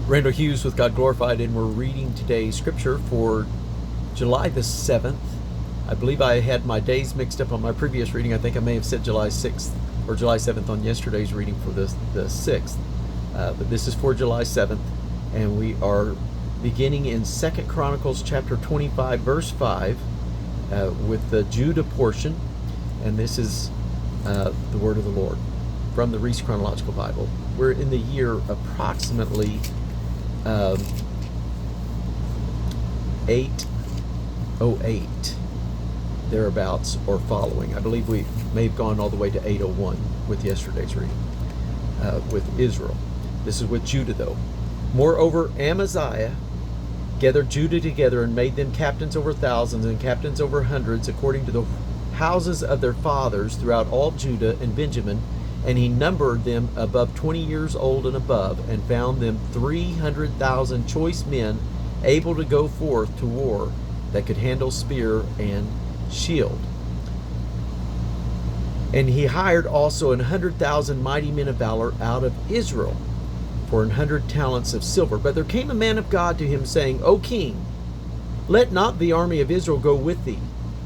Randall Hughes with God Glorified, and we're reading today's scripture for July the 7th. I believe I had my days mixed up on my previous reading. I think I may have said July 6th or July 7th on yesterday's reading for the 6th. But this is for July 7th, and we are beginning in 2 Chronicles chapter 25, verse 5, with the Judah portion. And this is the word of the Lord from the Reese Chronological Bible. We're in the year approximately 808, thereabouts, or following. I believe we may have gone all the way to 801 with yesterday's reading with Israel. This is with Judah, though. Moreover, Amaziah gathered Judah together and made them captains over thousands and captains over hundreds, according to the houses of their fathers throughout all Judah and Benjamin. And he numbered them above 20 years old and above, and found them 300,000 choice men able to go forth to war, that could handle spear and shield. And he hired also 100,000 mighty men of valor out of Israel for 100 talents of silver. But there came a man of God to him, saying, O king, let not the army of Israel go with thee,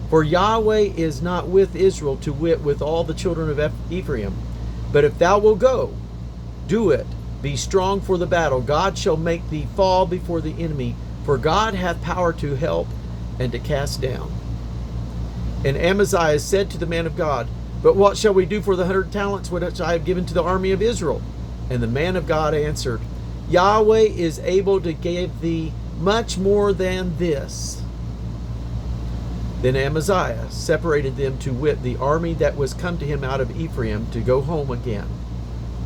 for Yahweh is not with Israel, to wit, with all the children of Ephraim. But if thou wilt go, do it. Be strong for the battle. God shall make thee fall before the enemy, for God hath power to help and to cast down. And Amaziah said to the man of God, But what shall we do for the 100 talents which I have given to the army of Israel? And the man of God answered, Yahweh is able to give thee much more than this. Then Amaziah separated them, to wit, the army that was come to him out of Ephraim, to go home again.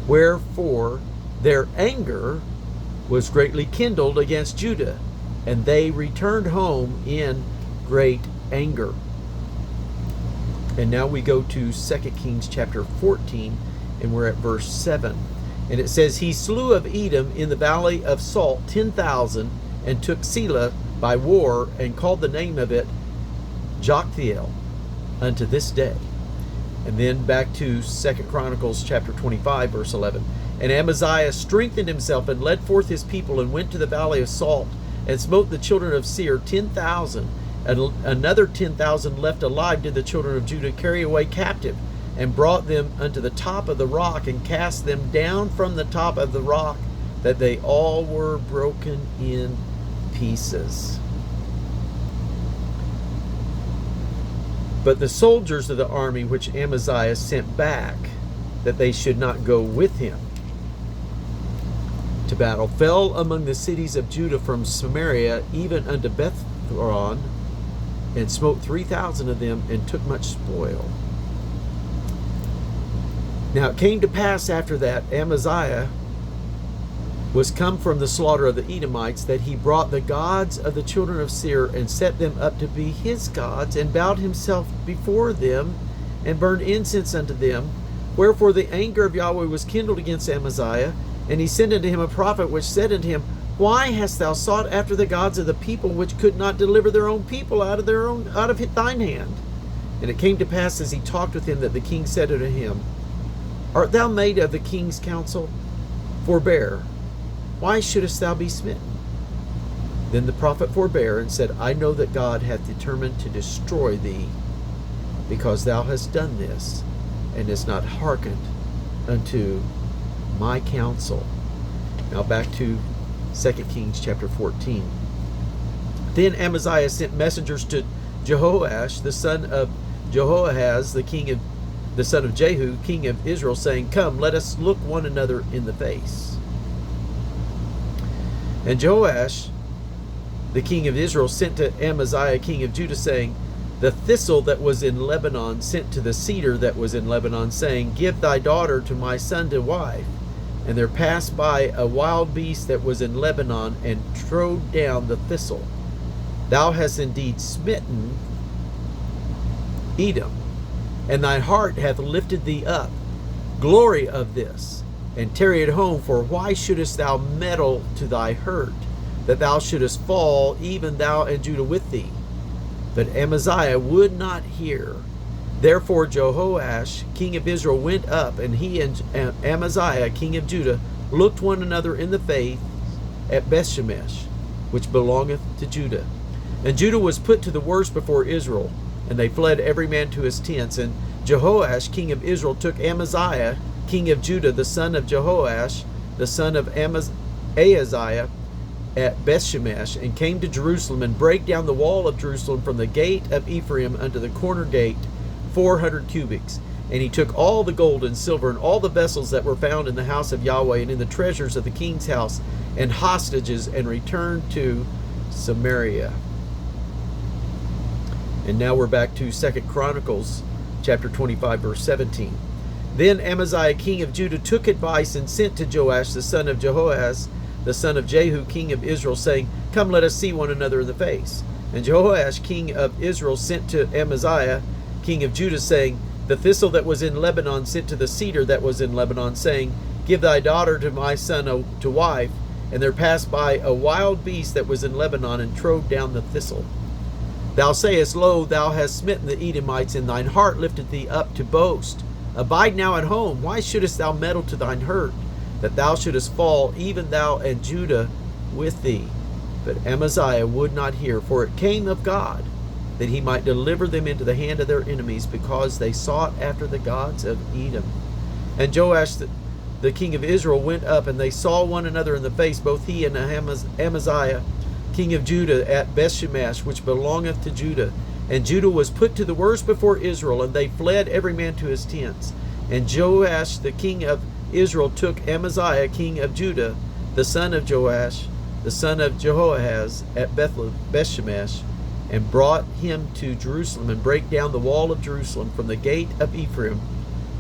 Wherefore their anger was greatly kindled against Judah, and they returned home in great anger. And now we go to 2 Kings chapter 14, and we're at verse 7. And it says, He slew of Edom in the valley of Salt 10,000, and took Selah by war, and called the name of it Joktheel unto this day. And then back to 2 Chronicles chapter 25, verse 11. And Amaziah strengthened himself, and led forth his people, and went to the valley of Salt, and smote the children of Seir 10,000. And another 10,000 left alive did the children of Judah carry away captive, and brought them unto the top of the rock, and cast them down from the top of the rock, that they all were broken in pieces. But the soldiers of the army which Amaziah sent back, that they should not go with him to battle, fell among the cities of Judah from Samaria even unto Bethhoron, and smote 3,000 of them, and took much spoil. Now it came to pass after that Amaziah was come from the slaughter of the Edomites, that he brought the gods of the children of Seir, and set them up to be his gods, and bowed himself before them, and burned incense unto them. Wherefore the anger of Yahweh was kindled against Amaziah, and he sent unto him a prophet, which said unto him, Why hast thou sought after the gods of the people, which could not deliver their own people out of thine hand? And it came to pass, as he talked with him, that the king said unto him, Art thou made of the king's counsel? Forbear. Why shouldest thou be smitten? Then the prophet forbare, and said, I know that God hath determined to destroy thee, because thou hast done this, and hast not hearkened unto my counsel. Now back to 2 Kings chapter 14. Then Amaziah sent messengers to Jehoash, the son of Jehoahaz, the son of Jehu, king of Israel, saying, Come, let us look one another in the face. And Joash, the king of Israel, sent to Amaziah, king of Judah, saying, The thistle that was in Lebanon sent to the cedar that was in Lebanon, saying, Give thy daughter to my son to wife. And there passed by a wild beast that was in Lebanon, and trode down the thistle. Thou hast indeed smitten Edom, and thy heart hath lifted thee up. Glory of this, and tarry at home, for why shouldest thou meddle to thy hurt, that thou shouldest fall, even thou and Judah with thee? But Amaziah would not hear. Therefore Jehoash, king of Israel, went up, and he and Amaziah, king of Judah, looked one another in the face, at Bethshemesh, which belongeth to Judah. And Judah was put to the worst before Israel, and they fled every man to his tents. And Jehoash, king of Israel, took Amaziah, king of Judah, the son of Jehoash, the son of Ahaziah, at Bethshemesh, and came to Jerusalem, and brake down the wall of Jerusalem from the gate of Ephraim unto the corner gate, 400 cubits. And he took all the gold and silver and all the vessels that were found in the house of Yahweh and in the treasures of the king's house and hostages, and returned to Samaria. And now we're back to 2 Chronicles chapter 25, verse 17. Then Amaziah, king of Judah, took advice and sent to Joash, the son of Jehoahaz, the son of Jehu, king of Israel, saying, Come, let us see one another in the face. And Jehoash, king of Israel, sent to Amaziah, king of Judah, saying, The thistle that was in Lebanon sent to the cedar that was in Lebanon, saying, Give thy daughter to my son to wife. And there passed by a wild beast that was in Lebanon, and trode down the thistle. Thou sayest, Lo, thou hast smitten the Edomites, and thine heart lifted thee up to boast. Abide now at home. Why shouldest thou meddle to thine hurt, that thou shouldest fall, even thou and Judah with thee? But Amaziah would not hear, for it came of God, that he might deliver them into the hand of their enemies, because they sought after the gods of Edom. And Joash the king of Israel went up, and they saw one another in the face, both he and Amaziah, king of Judah, at Bethshemesh, which belongeth to Judah. And Judah was put to the worst before Israel, and they fled every man to his tents. And Joash the king of Israel took Amaziah, king of Judah, the son of Joash, the son of Jehoahaz, at Bethshemesh, and brought him to Jerusalem, and brake down the wall of Jerusalem from the gate of Ephraim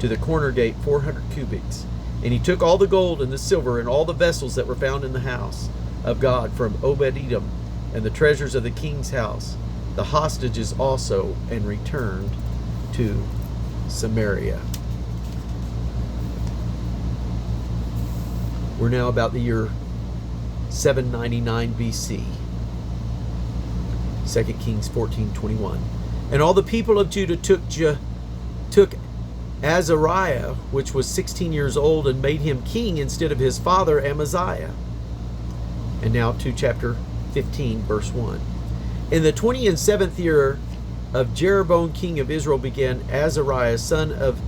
to the corner gate, 400 cubits. And he took all the gold and the silver and all the vessels that were found in the house of God from Obed-Edom, and the treasures of the king's house, the hostages also, and returned to Samaria. We're now about the year 799 BC. 2 Kings 14:21. And all the people of Judah took Azariah, which was 16 years old, and made him king instead of his father Amaziah. And now to chapter 15, verse 1. In the 27th year of Jeroboam, king of Israel, began Azariah, son of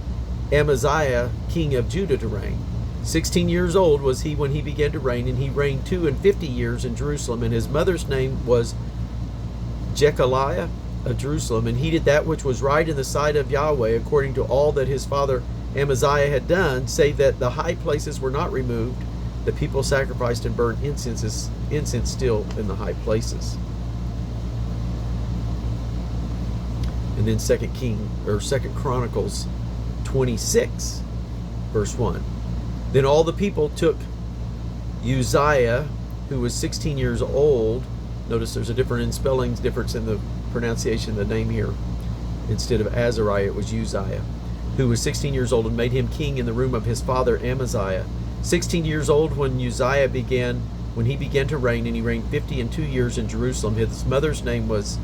Amaziah, king of Judah, to reign. 16 years old was he when he began to reign, and he reigned 52 years in Jerusalem. And his mother's name was Jechaliah of Jerusalem. And he did that which was right in the sight of Yahweh, according to all that his father Amaziah had done, save that the high places were not removed. The people sacrificed and burned incense still in the high places. And then 2 Chronicles 26, verse 1. Then all the people took Uzziah, who was 16 years old. Notice there's a difference in the pronunciation of the name here. Instead of Azariah, it was Uzziah, who was 16 years old, and made him king in the room of his father Amaziah. 16 years old when Uzziah began to reign, and he reigned 52 years in Jerusalem. His mother's name was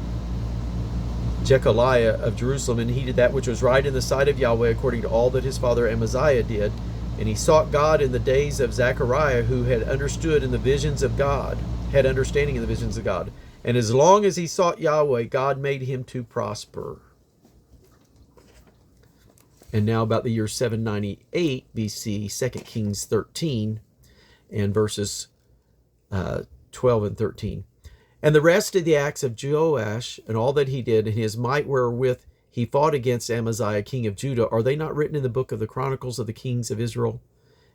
Jechaliah of Jerusalem, and he did that which was right in the sight of Yahweh, according to all that his father Amaziah did. And he sought God in the days of Zechariah, who had understanding in the visions of God. And as long as he sought Yahweh, God made him to prosper. And now about the year 798 BC, 2 Kings 13, and verses 12 and 13. And the rest of the acts of Joash, and all that he did, and his might wherewith he fought against Amaziah, king of Judah, are they not written in the book of the Chronicles of the kings of Israel?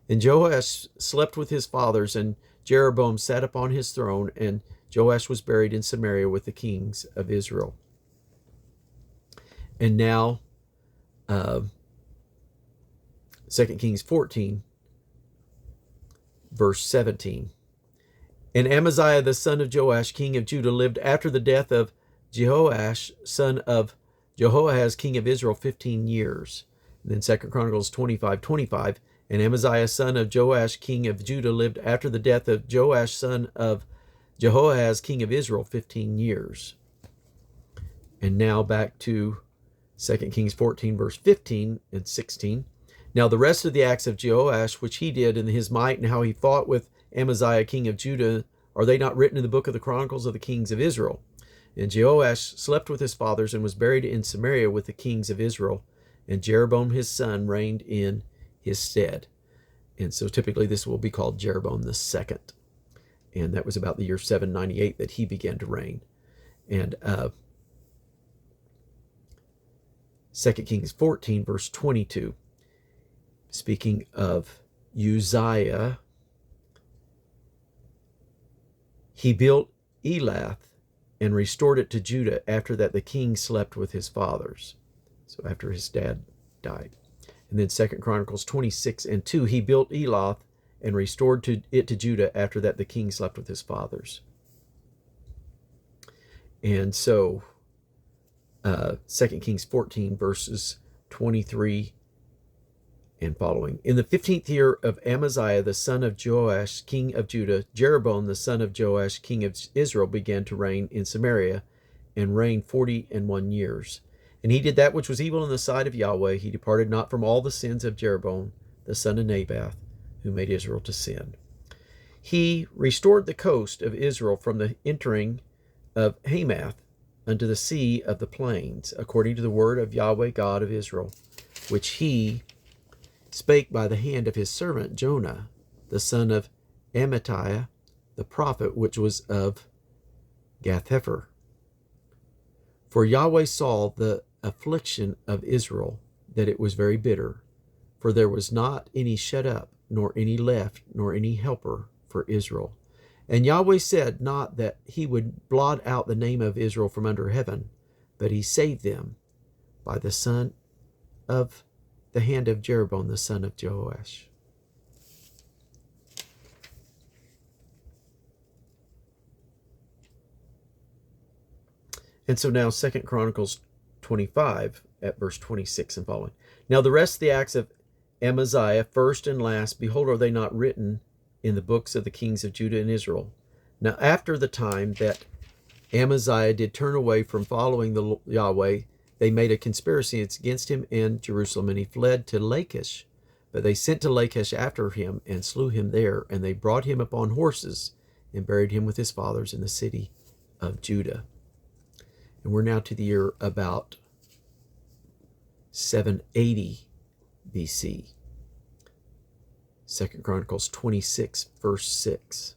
And Joash slept with his fathers, and Jeroboam sat upon his throne, and Joash was buried in Samaria with the kings of Israel. And now, 2 Kings 14, verse 17. And Amaziah the son of Joash, king of Judah, lived after the death of Jehoash, son of Jehoahaz, king of Israel, 15 years. And then 2 Chronicles 25:25. And Amaziah, son of Joash, king of Judah, lived after the death of Joash, son of Jehoahaz, king of Israel, 15 years. And now back to 2 Kings 14, verse 15 and 16. Now the rest of the acts of Joash, which he did, and his might, and how he fought with Amaziah king of Judah, are they not written in the book of the Chronicles of the kings of Israel? And Jehoash slept with his fathers and was buried in Samaria with the kings of Israel. And Jeroboam his son reigned in his stead. And so typically this will be called Jeroboam the second. And that was about the year 798 that he began to reign. And 2 Kings 14, verse 22, speaking of Uzziah, he built Elath and restored it to Judah. After that, the king slept with his fathers. So after his dad died. And then 2 Chronicles 26 and 2, he built Elath and restored it to Judah. After that, the king slept with his fathers. And so 2 Kings 14, verses 23 and following. In the 15th year of Amaziah, the son of Joash, king of Judah, Jeroboam, the son of Joash, king of Israel, began to reign in Samaria, and reigned 41 years. And he did that which was evil in the sight of Yahweh. He departed not from all the sins of Jeroboam, the son of Naboth, who made Israel to sin. He restored the coast of Israel from the entering of Hamath unto the sea of the plains, according to the word of Yahweh God of Israel, which he spake by the hand of his servant Jonah, the son of Amittai, the prophet, which was of Gath-hepher. For Yahweh saw the affliction of Israel, that it was very bitter, for there was not any shut up, nor any left, nor any helper for Israel. And Yahweh said not that he would blot out the name of Israel from under heaven, but he saved them by the hand of Jeroboam, the son of Joash. And so now 2 Chronicles 25 at verse 26 and following. Now the rest of the acts of Amaziah, first and last, behold, are they not written in the books of the kings of Judah and Israel? Now after the time that Amaziah did turn away from following the Yahweh, they made a conspiracy against him in Jerusalem, and he fled to Lachish. But they sent to Lachish after him and slew him there, and they brought him upon horses and buried him with his fathers in the city of Judah. And we're now to the year about 780 BC. 2 Chronicles 26, verse 6.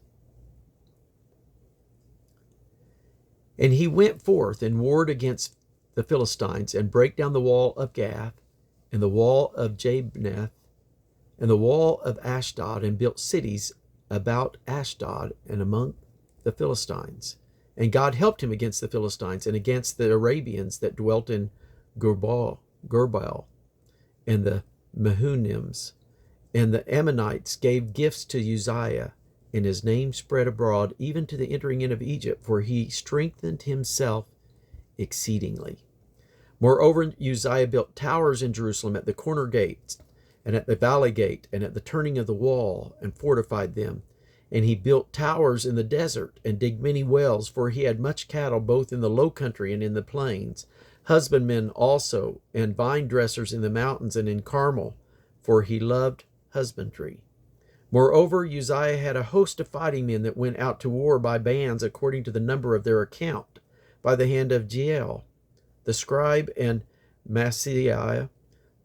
And he went forth and warred against the Philistines, and brake down the wall of Gath, and the wall of Jabneth, and the wall of Ashdod, and built cities about Ashdod and among the Philistines. And God helped him against the Philistines and against the Arabians that dwelt in Gurbaal, and the Mehunims. And the Ammonites gave gifts to Uzziah, and his name spread abroad even to the entering in of Egypt, for he strengthened himself exceedingly. Moreover, Uzziah built towers in Jerusalem at the corner gates, and at the valley gate, and at the turning of the wall, and fortified them. And he built towers in the desert, and digged many wells, for he had much cattle both in the low country and in the plains, husbandmen also, and vine dressers in the mountains and in Carmel, for he loved husbandry. Moreover, Uzziah had a host of fighting men that went out to war by bands according to the number of their account, by the hand of Jeiel, the scribe, and Maaseiah,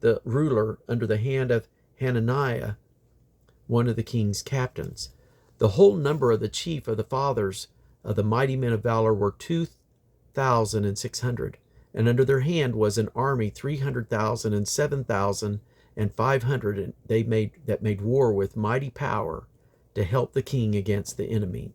the ruler, under the hand of Hananiah, one of the king's captains. The whole number of the chief of the fathers of the mighty men of valor were 2,600, and under their hand was an army 300,000 and 7,500, and they made war with mighty power to help the king against the enemy.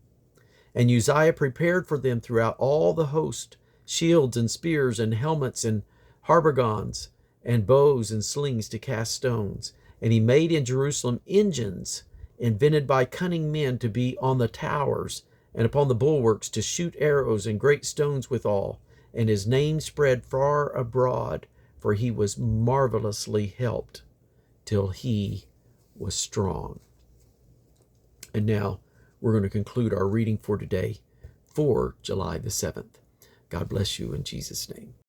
And Uzziah prepared for them throughout all the host shields and spears and helmets and habergeons and bows and slings to cast stones. And he made in Jerusalem engines invented by cunning men to be on the towers and upon the bulwarks to shoot arrows and great stones withal. And his name spread far abroad, for he was marvelously helped till he was strong. And now we're going to conclude our reading for today for July the 7th. God bless you in Jesus' name.